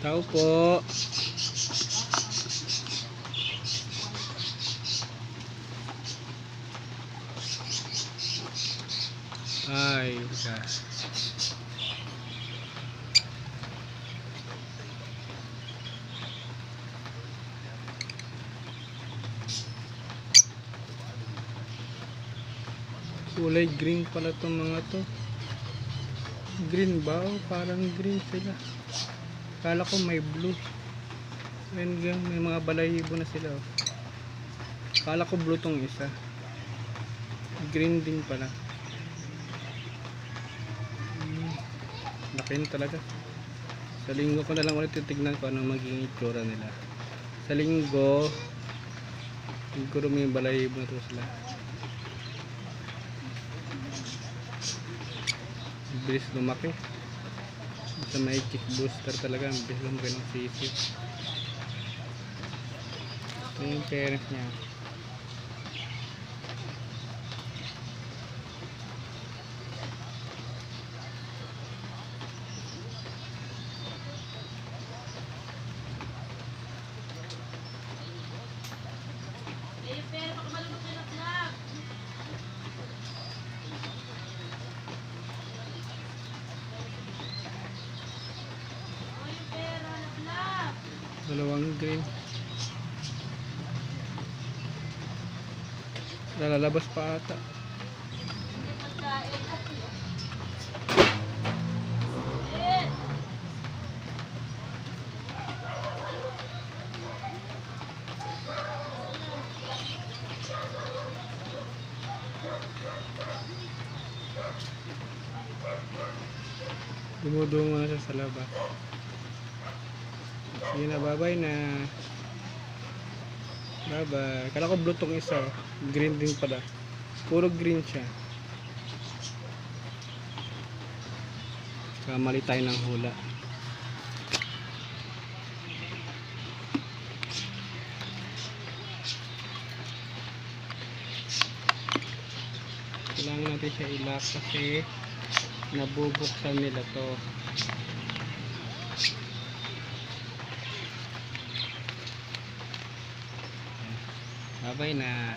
Tao po. Ay, gas. Kulay green pala itong mga to. Green ba? O, parang green sila. Kala ko may blue. Ayan gang, may mga balahibo na sila. Oh. Kala ko blue tong isa. Green din pala. Laki na talaga. Sa linggo ko na lang ulit titignan ko anong magiging itsura nila. Sa linggo, siguro may balahibo na to sila. Bilis lumaki. Sa may chick booster talaga, bilis lumaki ng sisip. Ito yung parents niya. Dalawang green. Lalabas pa ata. Dumudungo na siya sa labas. Sige na, bye-bye na. Bye-bye. Kala ko blue tong isa. Green din pala. Puro green siya. Kamali tayo ng hula. Kailangan natin siya ilak kasi nabubuksan nila to. Bye-bye na.